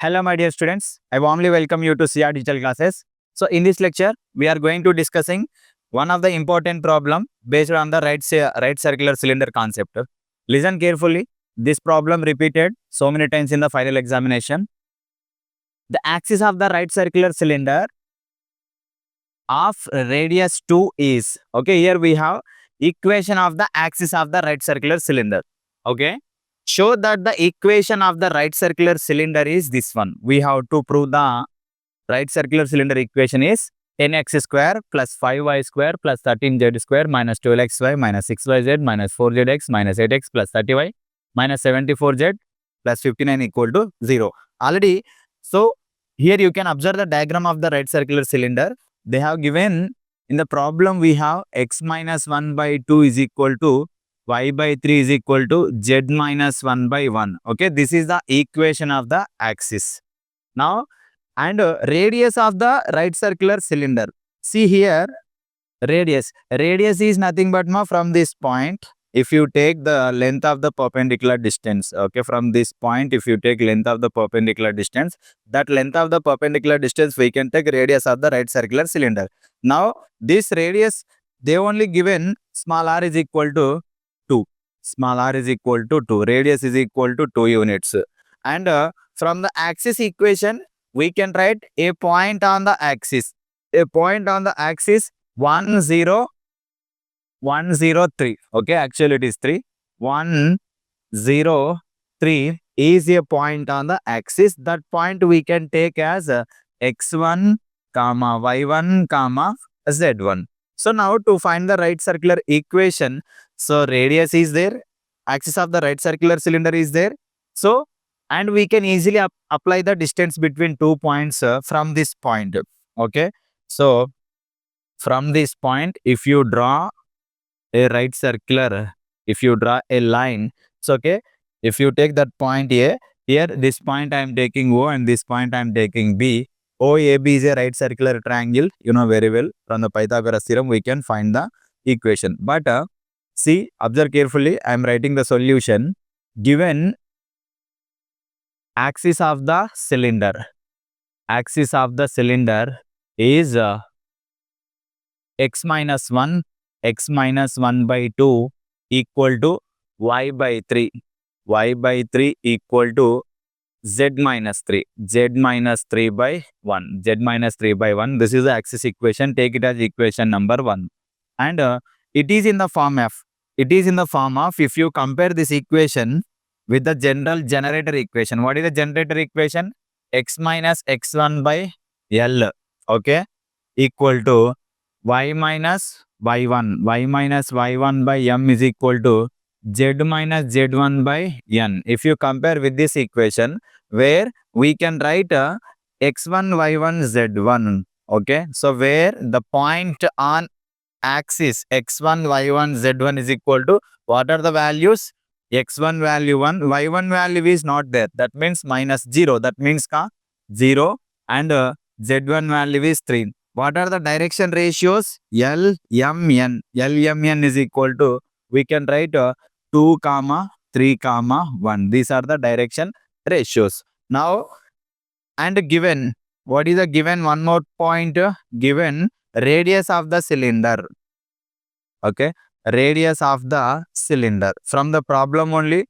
Hello, my dear students. I warmly welcome you to CR Digital Classes. So, in this lecture, we are going to discussing one of the important problem based on the right circular cylinder concept. Listen carefully. This problem repeated so many times in the final examination. The axis of the right circular cylinder of radius 2 is, okay, here we have equation of the axis of the right circular cylinder. Okay. Show that the equation of the right circular cylinder is this one. We have to prove the right circular cylinder equation is 10x square plus 5y square plus 13z square minus 12xy minus 6yz minus 4zx minus 8x plus 30y minus 74z plus 59 equal to 0. Already, so here you can observe the diagram of the right circular cylinder. They have given in the problem we have x minus 1 by 2 is equal to y by 3 is equal to z minus 1 by 1. Okay, this is the equation of the axis. Now, and radius of the right circular cylinder. See here, radius. Radius is nothing but from this point. If you take the length of the perpendicular distance, okay, from this point, if you take length of the perpendicular distance, that length of the perpendicular distance, we can take radius of the right circular cylinder. Now, this radius, they only given small r is equal to 2. Small r is equal to 2. Radius is equal to 2 units. And from the axis equation, we can write a point on the axis. A point on the axis 1, 0, 1, 0, 3. Okay, actually it is 3. 1, 0, 3 is a point on the axis. That point we can take as x1, comma, y1, comma, z1. So now to find the right circular equation, so radius is there, axis of the right circular cylinder is there. So, and we can easily apply the distance between 2 points from this point. Okay, so from this point, if you draw a right circular, if you draw a line, so okay, if you take that point A, here this point I am taking O and this point I am taking B. OAB is a right circular triangle, you know very well. From the Pythagoras theorem, we can find the equation. But see, observe carefully, I am writing the solution. Given axis of the cylinder, axis of the cylinder is x minus 1, x minus 1 by 2 equal to y by 3. Y by 3 equal to z minus 3. Z minus 3 by 1. Z minus 3 by 1. This is the axis equation. Take it as equation number 1. And it is in the form of, if you compare this equation with the general generator equation. What is the generator equation? X minus x1 by L. Okay. Equal to y minus y1. Y minus y1 by m is equal to z minus z1 by n. If you compare with this equation, where we can write x1, y1, z1. Okay. So, where the point on axis x1, y1, z1 is equal to, what are the values? X1 value 1, y1 value is not there. That means minus 0. That means 0. And z1 value is 3. What are the direction ratios? L, M, N. L, M, N is equal to, we can write 2, 3, 1. These are the direction ratios. Now, and given, what is the given? One more point, given radius of the cylinder. Okay, radius of the cylinder. From the problem only,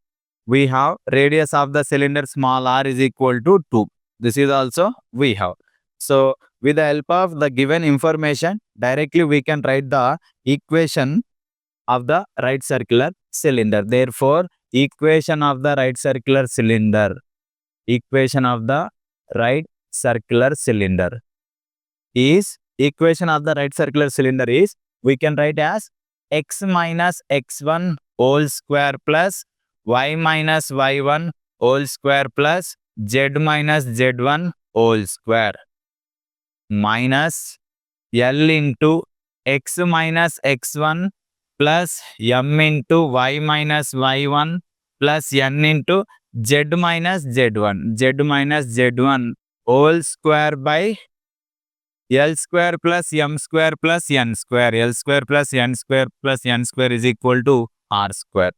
we have radius of the cylinder small r is equal to 2. This is also we have. So, with the help of the given information, directly we can write the equation of the right circular cylinder. Therefore, equation of the right circular cylinder, equation of the right circular cylinder is, equation of the right circular cylinder is, we can write as x minus x1 whole square plus y minus y1 whole square plus z minus z1 whole square minus L into x minus x1 plus m into y minus y1 plus n into z minus z1. Z minus z1 whole square by L square plus m square plus n square. L square plus n square plus n square is equal to r square.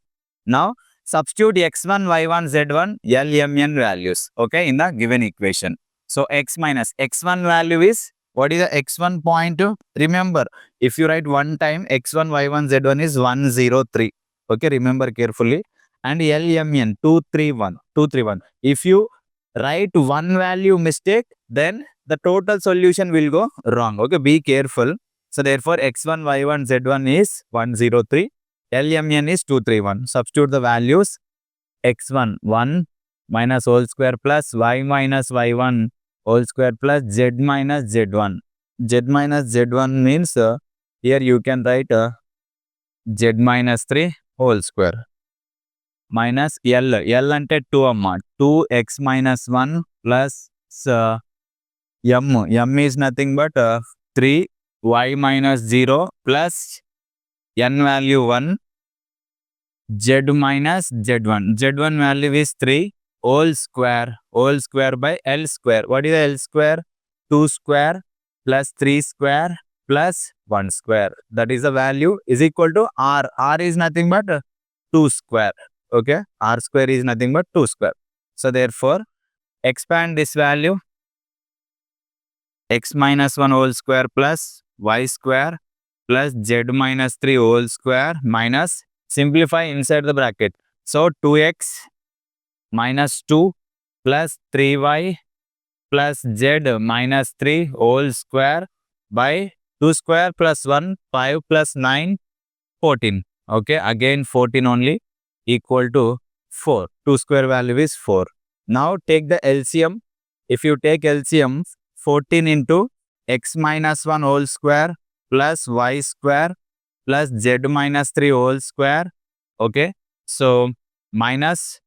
Now, substitute x1, y1, z1, lmn values, okay, in the given equation. So x minus x1 value is, what is the x1 point? Remember, if you write one time, x1, y1, z1 is 103. Okay, remember carefully. And lmn 231, 231. If you write one value mistake, then the total solution will go wrong. Okay, be careful. So therefore, x1, y1, z1 is 103. LMN is 231. Substitute the values. X1 1 minus whole square plus y minus y1 whole square plus z minus z1. Z minus z1 means here you can write z minus 3 whole square minus L. L ante 2 amma. 2x minus 1 plus m. M is nothing but 3 y minus 0 plus n value 1 z minus z1. Z1 value is 3 whole square by L square. What is the L square? 2 square plus 3 square plus 1 square. That is the value is equal to R. R is nothing but 2 square. Okay. R square is nothing but 2 square. So therefore, expand this value. X minus 1 whole square plus y square plus z minus 3 whole square minus, simplify inside the bracket. So 2x minus 2 plus 3y plus z minus 3 whole square by 2 square plus 1, 5 plus 9, 14. Okay, again 14 only, equal to 4. 2 square value is 4. Now take the LCM. If you take LCM, 14 into x minus 1 whole square plus y square plus z minus 3 whole square. Okay, so minus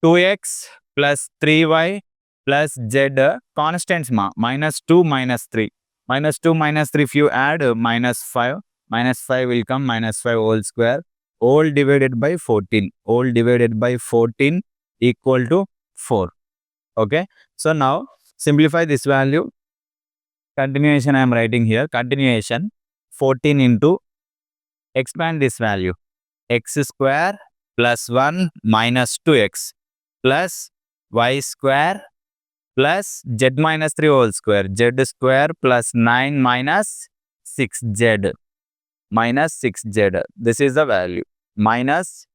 2x plus 3y plus z, constants minus 2 minus 3. Minus 2 minus 3, if you add minus 5. Minus 5 will come, minus 5 whole square. All divided by 14. All divided by 14 equal to 4. Okay, so now simplify this value. Continuation I am writing here. Continuation 14 into, expand this value. X square plus 1 minus 2x plus y square plus z minus 3 whole square. Z square plus 9 minus 6z. Minus 6z. This is the value. Minus,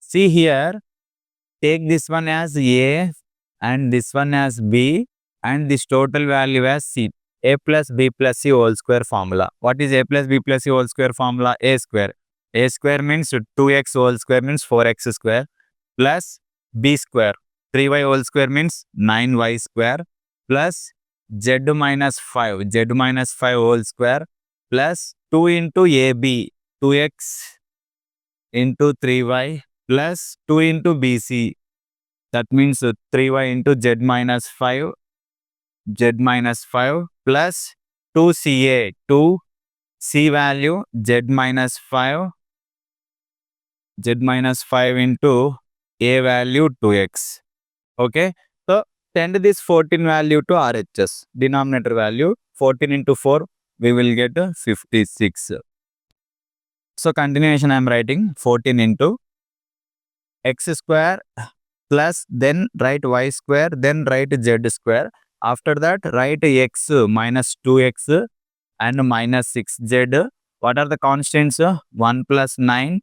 see here, take this one as A and this one as B and this total value as C. A plus B plus C whole square formula. What is A plus B plus C whole square formula? A square. A square means 2x whole square means 4x square plus B square. 3y whole square means 9y square plus z minus 5. Z minus 5 whole square plus 2 into AB. 2x into 3y plus 2 into BC. That means 3y into z minus 5. Z minus 5 plus 2CA. 2C value z minus 5. Z minus 5 into A value 2x. Okay. So send this 14 value to RHS. Denominator value 14 into 4. We will get 56. So continuation I am writing 14 into x square plus then write y square, then write z square. After that write x minus 2x and minus 6z. What are the constants? 1 plus 9,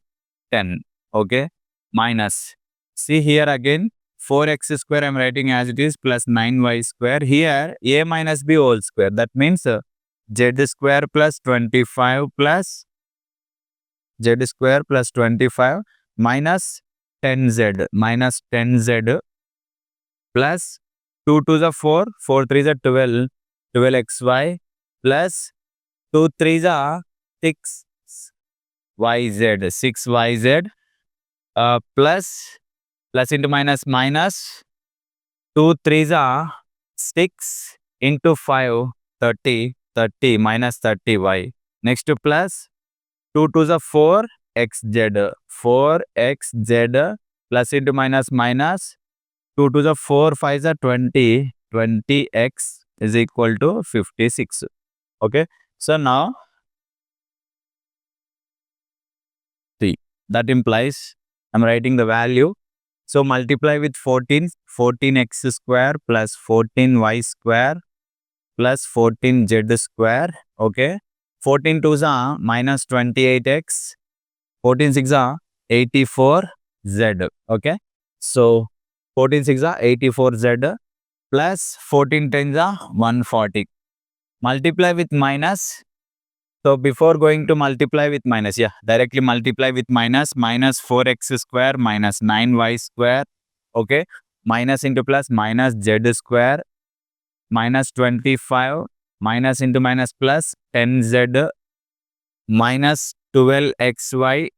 10. Okay. Minus. See here again 4x square I am writing as it is plus 9y square. Here a minus b whole square. That means z square plus 25 plus z square plus 25 minus 10z minus 10z plus 2 to the 4, 4 3 is 12, 12xy plus 2 3 is 6yz, 6yz plus into minus minus 2 3 is 6 into 5, 30, 30 minus 30y. Next to plus 2 to the 4 xz, 4xz plus into minus minus 2 to the 4 5 is 20, 20x is equal to 56. Okay, so now see, that implies I'm writing the value So multiply with 14, 14x square plus 14y square plus 14z square. Okay. 14 2s are minus 28x. 14 6 are 84z. Okay. So 14 6 are 84z plus 14 10s are 140. Multiply with minus. So before going to multiply with minus, directly multiply with minus 4x square minus 9y square. Okay. Minus into plus minus z square minus 25 minus into minus plus 10z minus 12xy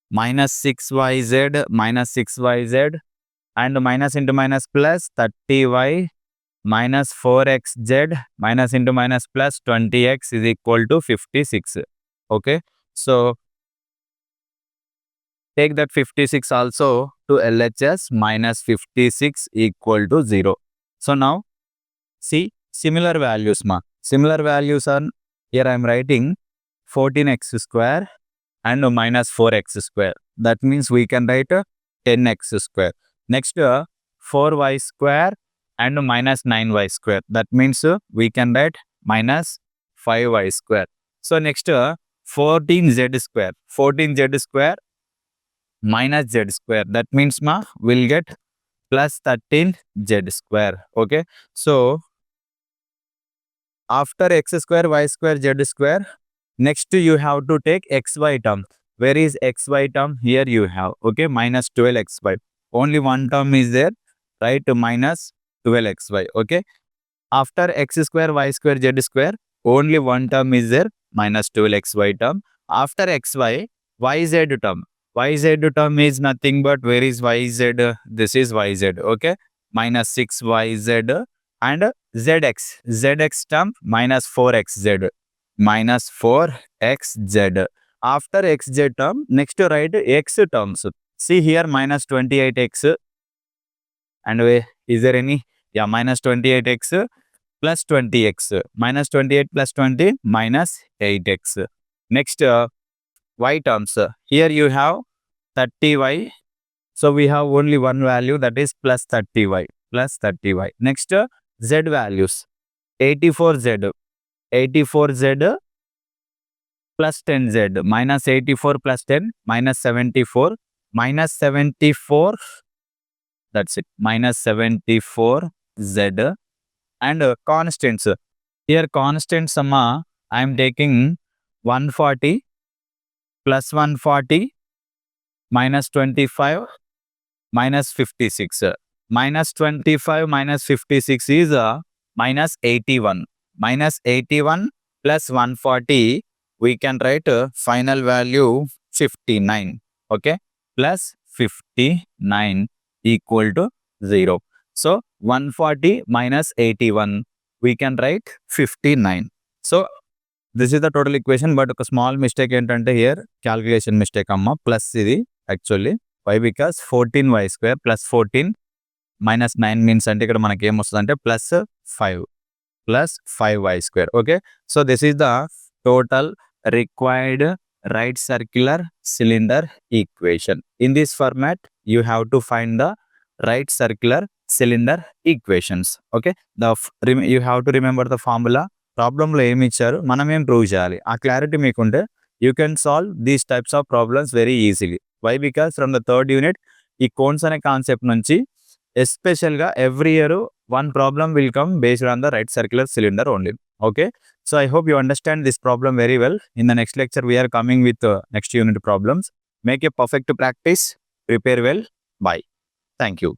minus 6yz minus 6yz and minus into minus plus 30y minus 4xz minus into minus plus 20x is equal to 56. Okay. So take that 56 also to LHS minus 56 equal to 0. So now see similar values ma. Similar values are here I am writing 14x square and minus 4x square. That means we can write 10x square. Next 4y square and minus 9y square. That means we can write minus 5y square. So next 14z square. 14z square minus z square. That means we'll get plus 13z square. Okay. So after x square, y square, z square, next you have to take xy term. Where is xy term? Here you have. Okay. Minus 12xy. Only one term is there. Right. Minus 12xy. Okay. After x square, y square, z square, only one term is there. Minus 12xy term. After xy, yz term. Yz term is nothing but where is yz? This is yz. Okay. Minus 6yz and zx term minus 4xz. Minus 4xz. After xz term, next to write x terms. See here minus 28x and is there any? Yeah, minus 28x plus 20x. Minus 28 plus 20 minus 8x. Next y terms. Here you have 30y. So we have only one value, that is plus 30y. Plus 30y. Next z values. 84z. 84z plus 10z. Minus 84 plus 10 minus 74. Minus 74. That's it. Minus 74z. And constants. Here constants I am taking 140 plus 140 minus 25 minus 56. Minus 25 minus 56 is minus 81. Minus 81 plus 140 we can write final value 59. Okay. Plus 59 equal to 0. So 140 minus 81 we can write 59. So this is the total equation, but a small mistake entante here calculation mistake amma plus idi actually. Why? Because 14y square plus 14 minus 9 means ante ikkada manaki em ostadante plus 5 plus 5y square. Okay. So this is the total required right circular cylinder equation. In this format you have to find the right circular cylinder equations. Okay. You have to remember the formula. Problem lo em icharu manam em prove cheyali aa clarity meekunte you can solve these types of problems very easily. Why? Because from the third unit ee cones ane concept nunchi especially ga every year one problem will come based on the right circular cylinder only. Okay. So I hope you understand this problem very well. In the next lecture we are coming with next unit problems. Make a perfect practice. Prepare well. Bye. Thank you.